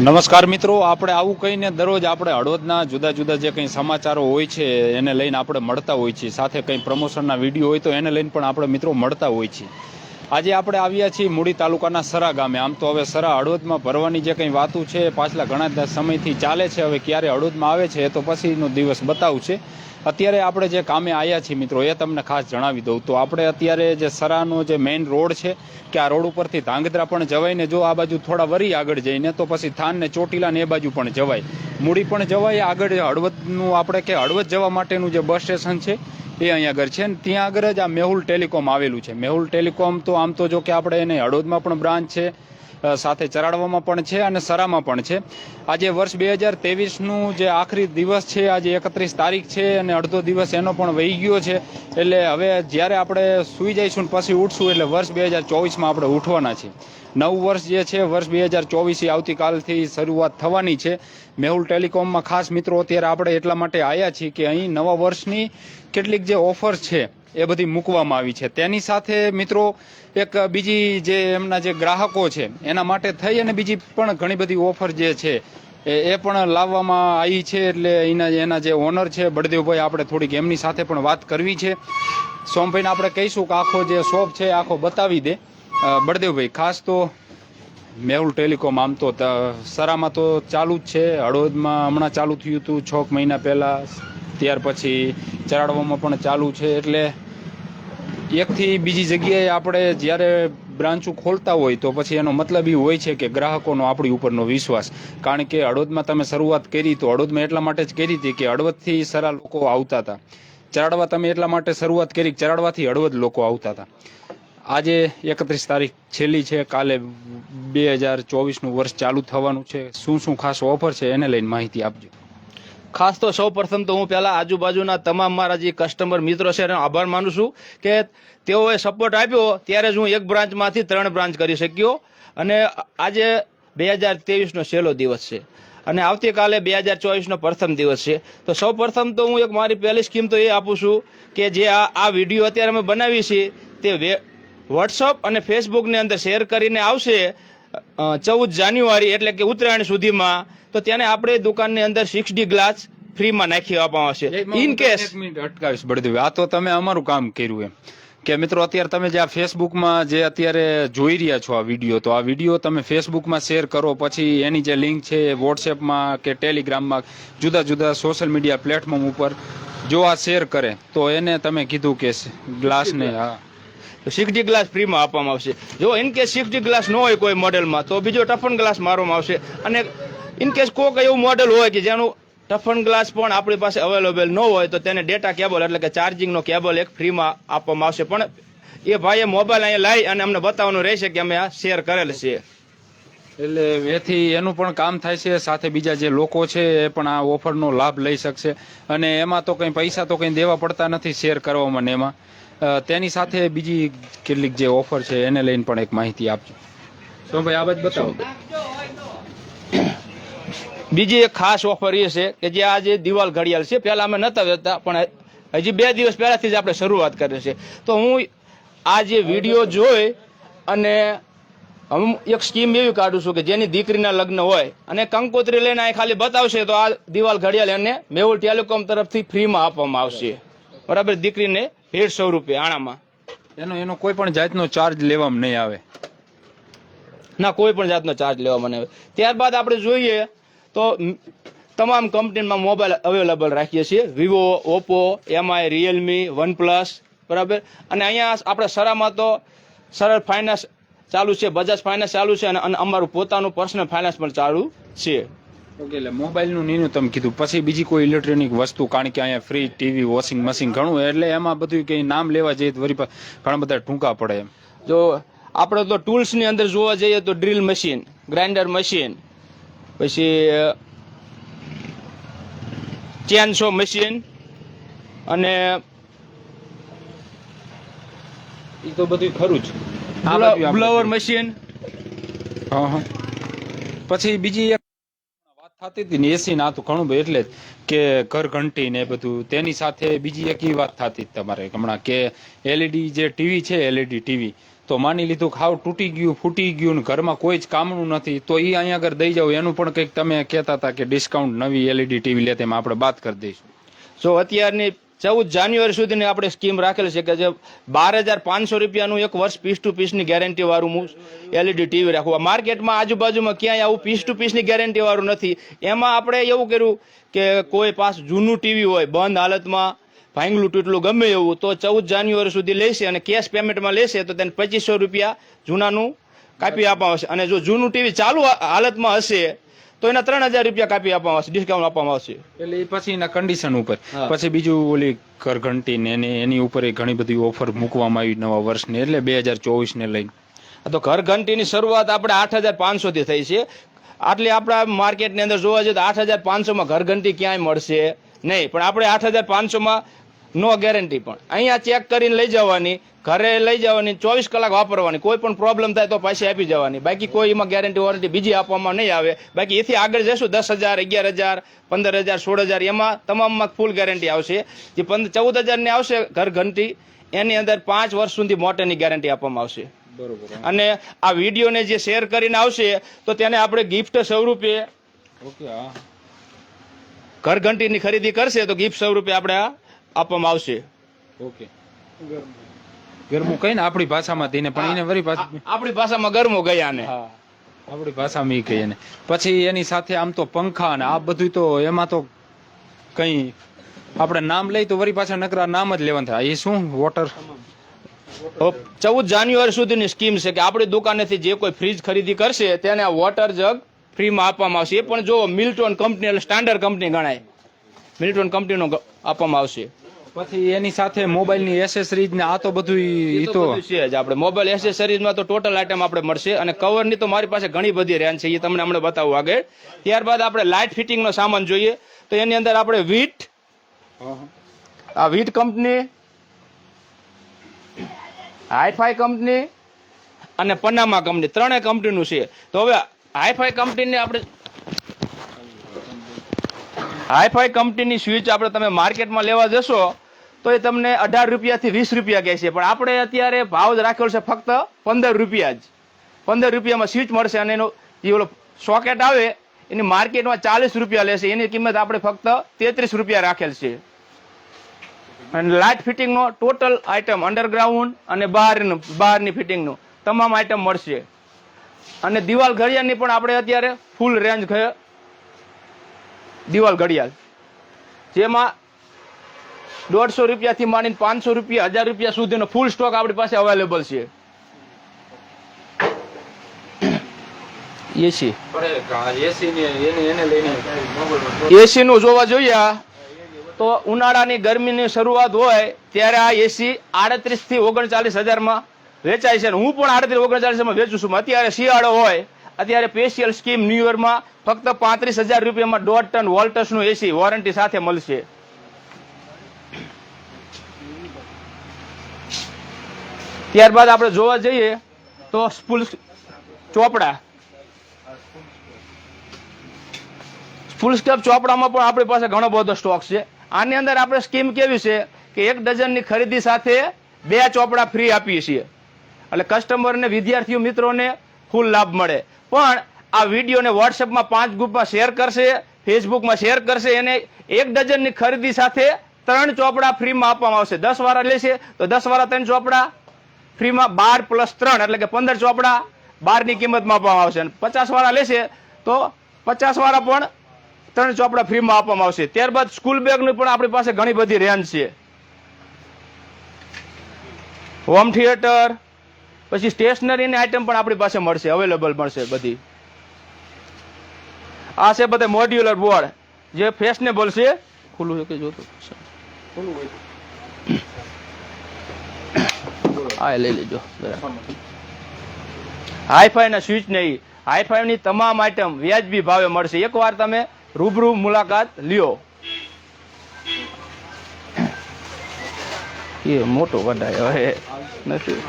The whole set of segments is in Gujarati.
નમસ્કાર મિત્રો, આપણે આવું કહીને દરરોજ આપણે હળવદના જુદા જુદા જે કંઈ સમાચારો હોય છે એને લઈને આપણે મળતા હોય છીએ. સાથે કંઈ પ્રમોશનના વિડીયો હોય તો એને લઈને પણ આપણે મિત્રો મળતા હોય છીએ. આજે આપણે આવ્યા છીએ મૂડી તાલુકાના સરા ગામે. આમ તો હવે સરા હળવદમાં ભરવાની જે કંઈ વાતું છે પાછલા ઘણા સમયથી ચાલે છે. હવે ક્યારે હળવદમાં આવે છે એ તો પછીનો દિવસ બતાવશે. અત્યારે આપણે જે કામે આવ્યા છીએ મિત્રો એ તમને ખાસ જણાવી દઉં તો આપણે અત્યારે જે સરાનો જે મેઇન રોડ છે કે આ રોડ ઉપરથી ધાંગધ્રા પણ જવાય ને, જો આ બાજુ થોડા વરી આગળ જઈને તો પછી થાન ને ચોટીલા ને એ બાજુ પણ જવાય, મૂડી પણ જવાય. આગળ હળવદનું આપણે કે હળવદ જવા માટેનું જે બસ સ્ટેશન છે એ અહીંયા આગળ છે ને ત્યાં આગળ જ આ મેહુલ ટેલિકોમ આવેલું છે. મેહુલ ટેલિકોમ તો આમ તો જો કે આપણે એને હળવદમાં પણ બ્રાન્ચ છે, સાથે ચરાડવામાં પણ છે અને સરામાં પણ છે. આજે વર્ષ 2023નું જે આખરી દિવસ છે, આજે 31 તારીખ છે અને અડધો દિવસ એનો પણ વહી ગયો છે. એટલે હવે જ્યારે આપણે સૂઈ જઈશું ને પછી ઉઠશું એટલે વર્ષ 2024માં આપણે ઉઠવાના છે. નવું વર્ષ જે છે વર્ષ 2024 આવતીકાલથી શરૂઆત થવાની છે. મેહુલ ટેલિકોમમાં ખાસ મિત્રો અત્યારે આપણે એટલા માટે આવ્યા છીએ કે અહીં નવા વર્ષની કેટલીક જે ઓફર છે એ બધી મૂકવામાં આવી છે. તેની સાથે મિત્રો એક બીજી જે એમના જે ગ્રાહકો છે એના માટે થઈ અને બીજી પણ ઘણી બધી ઓફર જે છે એ પણ લાવવામાં આવી છે. એટલે એના જે ઓનર છે બળદેવભાઈ, આપણે થોડીક એમની સાથે પણ વાત કરવી છે. સોમભાઈને આપણે કહીશું કે આખો જે શોપ છે આખો બતાવી દે. બળદેવભાઈ, ખાસ તો મેહુલ ટેલિકોમ આમ તો સરામાં તો ચાલુ જ છે, હળવદમાં હમણાં ચાલુ થયું હતું 6 મહિના પહેલાં, ત્યાર પછી ચરાડવામાં પણ ચાલુ છે. એટલે એકથી બીજી જગ્યાએ આપણે જ્યારે બ્રાન્ચો ખોલતા હોય તો પછી એનો મતલબ એ હોય છે કે ગ્રાહકોનો આપણી ઉપરનો વિશ્વાસ. કારણ કે હળવદમાં તમે શરૂઆત કરી તો હળવદમાં એટલા માટે જ કરી હતી કે હળવદથી સરા લોકો આવતા હતા. ચરાડવા તમે એટલા માટે શરૂઆત કરી, ચરાડવાથી હળવદ લોકો આવતા હતા. આજે 31 તારીખ છેલ્લી છે, કાલે 2024નું વર્ષ ચાલુ થવાનું છે. શું શું ખાસ ઓફર છે એને લઈને માહિતી આપજો. ખાસ તો સૌ પ્રથમ તો હું પહેલા આજુબાજુના તમામ મારા જે કસ્ટમર મિત્રો છે એનો આભાર માનું છું કે તેઓએ સપોર્ટ આપ્યો ત્યારે જ હું એક બ્રાન્ચમાંથી 3 બ્રાન્ચ કરી શક્યો. અને આજે 2023નો છેલ્લો દિવસ છે અને આવતીકાલે 2024નો પ્રથમ દિવસ છે. તો સૌ પ્રથમ તો હું એક મારી પહેલી સ્કીમ તો એ આપું છું કે જે આ વિડીયો અત્યારે અમે બનાવી છે તે વોટ્સઅપ અને ફેસબુકની અંદર શેર કરીને આવશે 14 જાન્યુઆરી એટલે કે ઉત્તરાયણ સુધીમાં, તો તેને આપણે દુકાનની અંદર 6D ગ્લાસ ફ્રીમાં નાખી આપવામાં આવશે. ઇન કેસ એક મિનિટ અટકાવીશ બળદેવ, આ તો તમે અમારું કામ કર્યું એમ કે મિત્રો અત્યારે તમે જે આ ફેસબુકમાં જે અત્યારે જોઈ રહ્યા છો આ વિડીયો, તો આ વિડીયો તમે ફેસબુકમાં શેર કરો, પછી એની જે લિંક છે વોટ્સએપમાં કે ટેલિગ્રામમાં જુદા જુદા સોશિયલ મીડિયા પ્લેટફોર્મ ઉપર જો આ શેર કરે તો એને તમે કીધું કે ગ્લાસને 6D ગ્લાસ ફ્રીમાં આપવામાં આવશે. જો ઇન કેસ 6D ગ્લાસ ન હોય કોઈ મોડેલમાં તો બીજો ટફન ગ્લાસ મારવામાં આવશે. અને ઇન કેસ કોઈક એવું મોડેલ હોય કે જેનું ટફન ગ્લાસ પણ આપણી પાસે અવેલેબલ ન હોય તો તેને ડેટા કેબલ એટલે કે ચાર્જિંગનો કેબલ એક ફ્રીમાં આપવામાં આવશે. પણ એ ભાઈએ મોબાઈલ અહીંયા લાવી અને અમને બતાવવાનું રહેશે કે અમે આ શેર કરેલ છે. એટલે એથી એનું પણ કામ થાય છે, સાથે બીજા જે લોકો છે એ પણ આ ઓફરનો લાભ લઈ શકશે. અને એમાં તો કંઈ પૈસા તો કંઈ દેવા પડતા નથી શેર કરવામાં ને એમાં. તેની સાથે બીજી કેટલીક જે ઓફર છે એને લઈને પણ એક માહિતી આપજો. તો ભાઈ આ બાજુ બતાવો. બીજી એક ખાસ ઓફર એ છે કે જે આજે દિવાલ ઘડિયાળ છે, પહેલા અમે નતા વેચતા પણ હજી 2 દિવસ પહેલાથી જ આપણે શરૂઆત કરી છે. તો હું આ જે વિડીયો જોઈ અને હું એક સ્કીમ એવી કાઢું છું કે જેની દીકરીના લગ્ન હોય અને કંકોત્રી લઈને આ ખાલી બતાવશે તો આ દિવાલ ઘડિયાળ એને મેહુલ ટેલિકોમ તરફથી ફ્રીમાં આપવામાં આવશે. બરાબર, દીકરીને 150 રૂપિયા આણામાં. એનો કોઈ પણ જાતનો ચાર્જ લેવામાં નહીં આવે? ના, કોઈ પણ જાતનો ચાર્જ લેવામાં નહીં આવે. ત્યારબાદ આપણે જોઈએ તો તમામ કંપનીમાં મોબાઈલ અવેલેબલ રાખીએ છીએ, Vivo, Oppo, MI, Realme, OnePlus. બરાબર. અને અહીંયા આપણે સરામાં તો સરળ ફાઇનાન્સ ચાલુ છે, બજાજ ફાઇનાન્સ ચાલુ છે અને અમારું પોતાનું પર્સનલ ફાઇનાન્સ પણ ચાલુ છે. ઓકે, એટલે મોબાઈલનું નીનું તમે કીધું, પછી બીજી કોઈ ઇલેક્ટ્રોનિક વસ્તુ? કારણ કે અહીંયા ફ્રીજ, ટીવી, વોશિંગ મશીન ઘણું, એટલે એમાં બધું કંઈ નામ લેવા જઈએ તો વળી ઘણા બધા ટૂંકા પડે એમ. જો આપણે તો ટૂલ્સની અંદર જોવા જઈએ તો ડ્રીલ મશીન, ગ્રાઇન્ડર મશીન, પછી ચેનસો મશીન અને એ તો બધું ખરું જ. Blower machine. હા. પછી બીજી એક વાત થતી હતી ને એસી ના તો ઘણું એટલે જ કે ઘર ઘંટી ને બધું, તેની સાથે બીજી એક વાત થતી તમારે હમણાં કે એલઈડી જે ટીવી છે, એલઈડી ટીવી, તો તો માની લીધું કે હાવ તૂટી ગયું ફૂટી ગયું ને ઘરમાં કોઈ જ કામનું નથી તો એ અહીંયા આગળ દઈ જાવ એનું પણ કંઈક તમે કહેતા હતા કે ડિસ્કાઉન્ટ નવી LED ટીવી લે તેમાં આપણે વાત કરી દઈશું. જો અત્યારની 14 જાન્યુઆરી સુધીની આપણે સ્કીમ રાખેલ છે કે જે 12,500 રૂપિયાનું એક વર્ષ પીસ ટુ પીસની ગેરંટી વાળું LED ટીવી રાખવું. માર્કેટમાં આજુબાજુમાં ક્યાંય આવું પીસ ટુ પીસની ગેરંટી વાળું નથી. એમાં આપણે એવું કર્યું કે કોઈ પાસે જૂનું ટીવી હોય બંધ હાલતમાં ભાંગલું તૂટલું ગમે એવું તો 14 જાન્યુઆરી સુધી લેશે અને કેશ પેમેન્ટમાં લેશે તો તેને 2500 રૂપિયા જૂનાનું કાપી આપવામાં આવશે અને જો જૂનું ટીવી ચાલુ હાલતમાં હશે તો એના 3,000 રૂપિયા કાપી આપવામાં આવશે, ડિસ્કાઉન્ટ આપવામાં આવશે. એટલે એ પછી એના કન્ડિશન ઉપર પછી બીજું ઓલી ઘરઘંટી ને એની ઉપર ઘણી બધી ઓફર મૂકવામાં આવી નવા વર્ષની એટલે 2024 ને લઈને. તો ઘર ઘંટીની શરૂઆત આપણે 8,500 થી થઈ છે. આટલી આપણા માર્કેટની અંદર જોવા જઈએ તો 8,500 માં ઘર ઘંટી ક્યાંય મળશે નહીં, પણ આપણે 8,500 માં નો ગેરંટી પણ અહીંયા ચેક કરીને લઈ જવાની, ઘરે લઈ જવાની, 24 કલાક વાપરવાની, કોઈ પણ પ્રોબ્લેમ થાય તો પાછી આપી જવાની. બાકી કોઈ એમાં ગેરંટી વોરંટી બીજી આપવામાં નહીં આવે. બાકી એથી આગળ જશું 10,000, 11,000, 15,000, 16,000 એમાં તમામમાં ફૂલ ગેરંટી આવશે. જે 14,000 ની આવશે ઘર ઘંટી એની અંદર 5 વર્ષ સુધી મોટરની ગેરંટી આપવામાં આવશે. બરોબર. અને આ વિડીયોને જે શેર કરીને આવશે તો તેને આપણે ગિફ્ટ સ્વરૂપે ઓકે. ઘર ઘંટીની ખરીદી કરશે તો ગિફ્ટ સ્વરૂપે આપણે આપવામાં આવશે. ઓકે. ગરમું કઈ ને આપણી ભાષામાં થઈને પણ એને વળી પાછું આપણી ભાષામાં ગરમો ગયા ને આપણી ભાષામાં ઈ કહીએ ને પછી એની સાથે આમ તો પંખા ને આ બધું તો એમાં તો કઈ આપણે નામ લઈ તો વળી પાછા નકરા નામ જ લેવાનું થાય. એ શું વોટર 14 જાન્યુઆરી સુધીની સ્કીમ છે કે આપણી દુકાનેથી જે કોઈ ફ્રીજ ખરીદી કરશે તેને આ વોટર જગ ફ્રીમાં આપવામાં આવશે. એ પણ જો મિલ્ટોન કંપની એટલે સ્ટાન્ડર્ડ કંપની ગણાય, મિલ્ટોન કંપનીનો આપવામાં આવશે. પછી એની સાથે મોબાઈલની એસેસરીઝ ને આ તો બધું ઈ તો છે જ. આપણે મોબાઈલ એસેસરીઝમાં તો ટોટલ આઈટમ આપણે મળશે અને કવરની તો મારી પાસે ઘણી બધી રેન્જ છે, એ તમને હમણાં બતાવું આગળ. ત્યારબાદ આપણે લાઇટ ફિટિંગનો સામાન જોઈએ તો એની અંદર આપણે વીટ, આ વીટ કંપની, હાઈફાઈ કંપની અને પનામા કંપની ત્રણેય કંપનીનું છે. તો હવે હાઈફાઈ કંપનીને આપણે હાઈફાઈ કંપનીની સ્વિચ આપણે તમે માર્કેટમાં લેવા જશો તો એ તમને 18 રૂપિયાથી 20 રૂપિયા કહે છે, પણ આપણે અત્યારે ભાવ જ રાખ્યો છે ફક્ત 15 રૂપિયા જ. 15 રૂપિયામાં સ્વિચ મળશે અને એનો જે ઓલો સોકેટ આવે એની માર્કેટમાં 40 રૂપિયા લેશે, એની કિંમત આપણે ફક્ત 33 રૂપિયા રાખેલ છે. અને લાઇટ ફિટિંગનો ટોટલ આઈટમ અંડરગ્રાઉન્ડ અને બહારની ફિટિંગનું તમામ આઈટમ મળશે. અને દિવાલ ઘડિયાળની પણ આપણે અત્યારે ફૂલ રેન્જ દિવાલ ઘડિયાળ જેમાં 150 રૂપિયાથી માંડીને 500 રૂપિયા 1000 રૂપિયા સુધીનો ફૂલ સ્ટોક આપણી પાસે અવેલેબલ છે. એસી નું જોવા જોઈએ તો ઉનાળાની ગરમીની શરૂઆત હોય ત્યારે આ એસી 38 થી 39,000 માં વેચાય છે. હું પણ 38-39 માં વેચું છું. અત્યારે શિયાળો હોય અત્યારે સ્પેશિયલ સ્કીમ ન્યુ યરમાં ફક્ત 35,000 રૂપિયામાં 1.5 ટન વોલ્ટસનું એસી વોરંટી સાથે મળશે. ત્યારબાદ આપણે જોવા જઈએ તો સ્પૂલ ચોપડા, ફૂલ સ્ટેપ ચોપડામાં પણ આપણી પાસે ઘણો બધો સ્ટોક છે. આની અંદર આપણે સ્કીમ કેવી છે કે 1 ડઝનની ખરીદી સાથે 2 ચોપડા ફ્રી આપીએ છીએ, એટલે કસ્ટમરને વિદ્યાર્થીઓ મિત્રોને ફૂલ લાભ મળે. પણ આ વિડીયોને વોટ્સએપમાં 5 ગ્રુપમાં શેર કરશે, ફેસબુકમાં શેર કરશે, એને 1 ડઝનની ખરીદી સાથે 3 ચોપડા ફ્રીમાં આપવામાં આવશે. 10 વાળા લેશે તો 10 વાળા 3 ચોપડા ફ્રીમાં, 12 + 3 એટલે કે 15 ચોપડા 12 ની કિંમતમાં આપવામાં આવશે. અને 50 વાળા લેશે તો 50 વાળા પણ 3 ચોપડા ફ્રીમાં આપવામાં આવશે. ત્યારબાદ સ્કૂલ બેગની પણ આપણી પાસે ઘણી બધી રેન્જ છે. હોમ થિયેટર પછી સ્ટેશનરીની આઈટમ પણ આપણી પાસે મળશે, અવેલેબલ મળશે બધી. આ છે બધા મોડ્યુલર બોર્ડ જે ફેશનેબલ છે. ખુલ્લું છે કે જોતો આ લઈ લેજો. હાઈફાઈ ના સ્વિચ નહીં, હાઈફાઈ ની તમામ આઈટમ વ્યાજબી ભાવે મળશે. એકવાર તમે રૂબરૂ મુલાકાત લ્યો. એ મોટો કઢાય હવે નથી.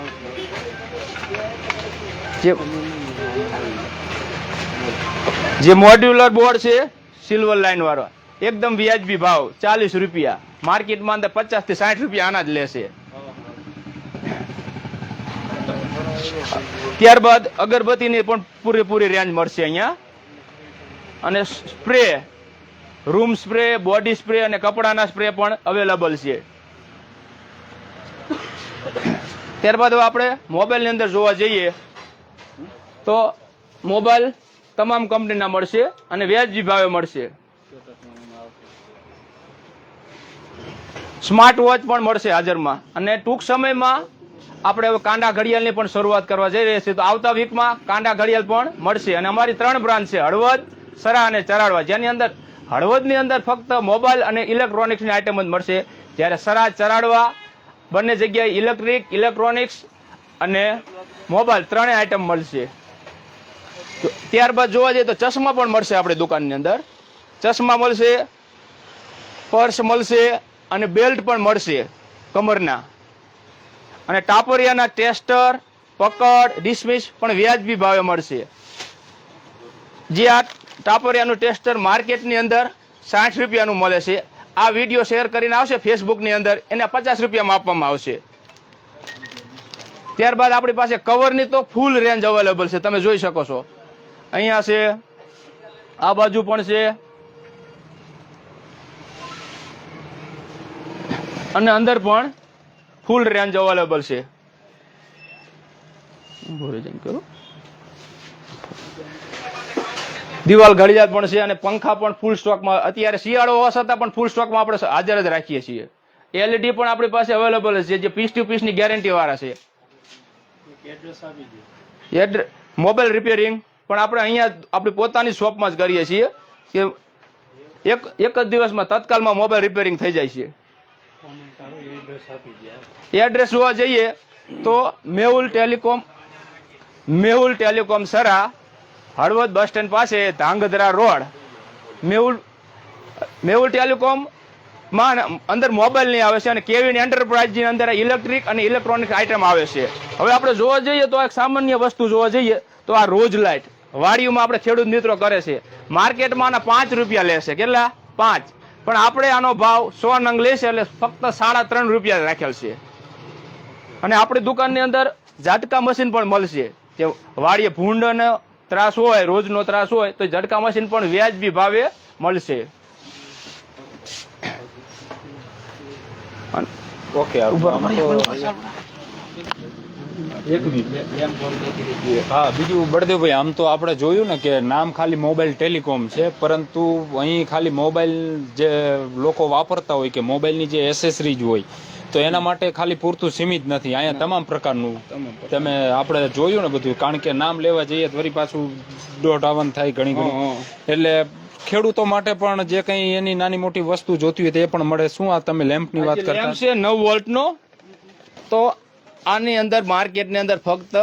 જે મોડ્યુલર બોર્ડ છે સિલ્વર લાઈન વાળો એકદમ વ્યાજબી ભાવ 40 રૂપિયા, માર્કેટમાં અંદર 50 થી 60 રૂપિયા આના જ લેશે. ત્યારબાદ અગરબત્તીની પણ પૂરેપૂરી રેન્જ મળશે અહીંયા. અને spray, room spray, body spray અને કપડાના સ્પ્રે પણ અવેલેબલ છે. ત્યારબાદ હવે આપણે મોબાઈલની અંદર જોવા જઈએ તો મોબાઈલ તમામ કંપનીના મળશે અને વ્યાજબી ભાવે મળશે. સ્માર્ટ વોચ પણ મળશે હાજરમાં. અને ટૂંક સમયમાં આપણે હવે કાંડા ઘડિયાળની પણ શરૂઆત કરવા જઈ રહ્યા છીએ. તો આવતા વીકમાં કાંડા ઘડિયાળ પણ મળશે. અને અમારી 3 બ્રાન્ચ છે, હળવદ, સરા અને ચરાડવા. જેની અંદર હળવદની અંદર ફક્ત મોબાઈલ અને ઇલેક્ટ્રોનિક્સની આઇટમ જ મળશે, જ્યારે સરા, ચરાડવા બંને જગ્યાએ ઇલેક્ટ્રિક, ઇલેક્ટ્રોનિક્સ અને મોબાઈલ 3 આઇટમ મળશે. ત્યારબાદ જોવા જઈએ તો ચશ્મા પણ મળશે આપણી દુકાનની અંદર. ચશ્મા મળશે, પર્સ મળશે અને બેલ્ટ પણ મળશે કમરના. અને ટાપરિયાના ટેસ્ટર, પકડ, ડિસમિસ પણ વ્યાજબી ભાવે મળશે. જે આ ટાપરિયાનું ટેસ્ટર માર્કેટની અંદર 60 રૂપિયાનું મળે છે. આ વિડીયો શેર કરીને આવશે ફેસબુકની અંદર, એને 50 રૂપિયામાં આપવામાં આવશે. ત્યારબાદ આપણી પાસે કવરની તો ફૂલ રેન્જ અવેલેબલ છે, તમે જોઈ શકો છો. અહીંયા છે, આ બાજુ પણ છે અને અંદર પણ ફૂલ રેન્જ અવેલેબલ છે. દિવાલ ઘડિયાળ પણ છે અને પંખા પણ ફૂલ સ્ટોકમાં. અત્યારે શિયાળો હોવા છતાં પણ ફૂલ સ્ટોકમાં આપણે હાજર જ રાખીએ છીએ. એલઈડી પણ આપણી પાસે અવેલેબલ છે, જે પીસ ટુ પીસની ગેરંટી વાળા છે. મોબાઈલ રિપેરિંગ પણ આપણે અહીંયા આપણી પોતાની શોપમાં જ કરીએ છીએ કે એક જ દિવસમાં તત્કાલમાં મોબાઈલ રિપેરિંગ થઈ જાય છે. એડ્રેસ જોવા જઈએ તો Mehul telecom Sara, Halvad bus stand પાસે, ધાંગધ્રા રોડ. મેહુલ ટેલિકોમ માં અંદર મોબાઈલ નહીં આવે છે અને કેવિન એન્ટરપ્રાઇઝની અંદર ઇલેક્ટ્રિક અને ઇલેક્ટ્રોનિક આઇટમ આવે છે. હવે આપણે જોવા જઈએ તો એક સામાન્ય વસ્તુ જોવા જઈએ તો આ રોજ લાઇટ વાડીઓમાં આપણે ખેડૂત મિત્રો કરે છે. માર્કેટમાં આના 5 રૂપિયા લેશે. કેટલા? 5. પણ આપણે આનો ભાવ 100 નંગ લેશે એટલે ફક્ત 3.5 રૂપિયા રાખેલ છે. અને આપણી દુકાનની અંદર ઝટકા મશીન પણ મળશે. જે વાડીએ ભૂંડનો ત્રાસ હોય, રોજનો ત્રાસ હોય તો ઝટકા મશીન પણ વ્યાજબી ભાવે મળશે. ઓકે, હા, બીજું બળદેવભાઈ, આમ તો આપણે જોયું ને કે નામ ખાલી મોબાઈલ ટેલિકોમ છે, પરંતુ અહીં ખાલી મોબાઈલ જે લોકો વાપરતા હોય કે મોબાઈલની જે એસેસરીજ હોય તો એના માટે ખાલી પૂરતું સીમિત નથી. અહીંયા તમામ પ્રકારનું તમે આપણે જોયું ને બધું. કારણ કે નામ લેવા જઈએ તો વળી પાછું દોઢાવન થાય ઘણી. એટલે ખેડૂતો માટે પણ જે કંઈ એની નાની મોટી વસ્તુ જોતી હોય તે પણ મળે. શું આ તમે લેમ્પની વાત કરતા? લેમ્પ છે 9 વોલ્ટનો. તો આની અંદર માર્કેટની અંદર ફક્ત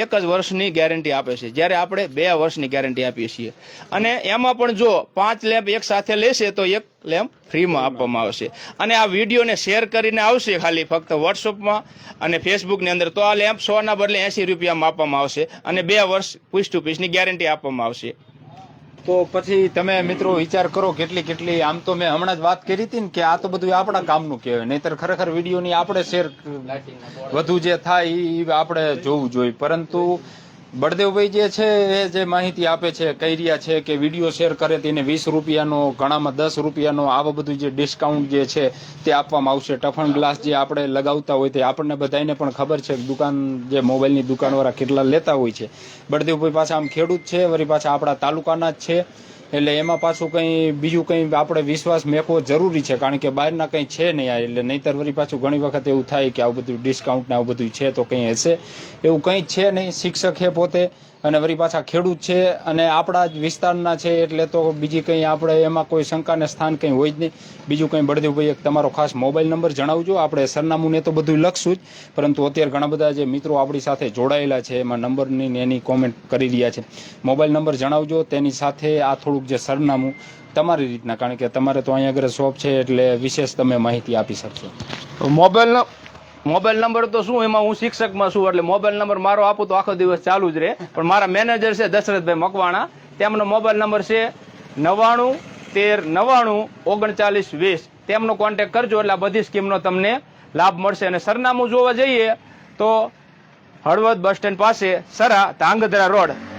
1 જ વર્ષની ગેરંટી આપે છે, જ્યારે આપણે 2 વર્ષની ગેરંટી આપીએ છીએ. અને એમાં પણ જો 5 લેમ્પ એક સાથે લેશે તો 1 લેમ્પ ફ્રીમાં આપવામાં આવશે. અને આ વિડીયોને શેર કરીને આવશે ખાલી ફક્ત વોટ્સઅપમાં અને ફેસબુકની અંદર, તો આ લેમ્પ 100 ના બદલે 80 રૂપિયામાં આપવામાં આવશે અને 2 વર્ષ પીસ ટુ પીસની ગેરંટી આપવામાં આવશે. તો પછી તમે મિત્રો વિચાર કરો કેટલી આમ તો મેં હમણાં જ વાત કરી હતી ને કે આ તો બધું આપણા કામનું કહેવાય, નહીતર ખરેખર વિડીયોની આપણે શેર વધુ જે થાય એ આપણે જોવું જોઈએ. પરંતુ બળદેવભાઈ જે છે એ જે માહિતી આપે છે, કહી રહ્યા છે કે વિડીયો શેર કરે તેને 20 રૂપિયાનો, ઘણામાં 10 રૂપિયાનો, આવા બધું જે ડિસ્કાઉન્ટ જે છે તે આપવામાં આવશે. ટફન ગ્લાસ જે આપણે લગાવતા હોય તે આપણને બધાને પણ ખબર છે દુકાન જે મોબાઈલની દુકાનવાળા કેટલા લેતા હોય છે. બળદેવભાઈ પાછા આમ ખેડૂત છે, વળી પાછા આપણા તાલુકાના જ છે, એટલે એમાં પાછું કંઈ બીજું કંઈ આપણે વિશ્વાસ મેકવો જરૂરી છે, કારણ કે બહારના કંઈ છે નહીં આ. એટલે નહીંતર વળી પાછું ઘણી વખત એવું થાય કે આવું બધું ડિસ્કાઉન્ટ ને આવું બધું છે તો કંઈ હશે. એવું કંઈ છે નહીં. શિક્ષક છે પોતે અને વળી પાછા ખેડૂત છે અને આપણા જ વિસ્તારના છે, એટલે તો બીજી કંઈ આપણે એમાં કોઈ શંકાને સ્થાન કંઈ હોય જ નહીં. બીજું કંઈ બળદેવભાઈ એક તમારો ખાસ મોબાઈલ નંબર જણાવજો. આપણે સરનામું ને તો બધું લખશું જ, પરંતુ અત્યારે ઘણા બધા જે મિત્રો આપણી સાથે જોડાયેલા છે એમાં નંબરની ને એની કોમેન્ટ કરી રહ્યા છે. મોબાઈલ નંબર જણાવજો, તેની સાથે આ થોડુંક જે સરનામું તમારી રીતના, કારણ કે તમારે તો અહીંયા આગળ શોપ છે એટલે વિશેષ તમે માહિતી આપી શકશો. મોબાઈલ નંબર તો શું, એમાં હું શિક્ષકમાં છું એટલે મોબાઈલ નંબર મારો આપું તો આખો દિવસ ચાલુ જ રહે. પણ મારા મેનેજર છે દશરથભાઈ મકવાણા, તેમનો મોબાઈલ નંબર છે 99 13 99 39 20. તેમનો કોન્ટેક કરજો એટલે આ બધી સ્કીમનો તમને લાભ મળશે. અને સરનામું જોવા જઈએ તો હળવદ બસ સ્ટેન્ડ પાસે સરા ધાંગધ્રા રોડ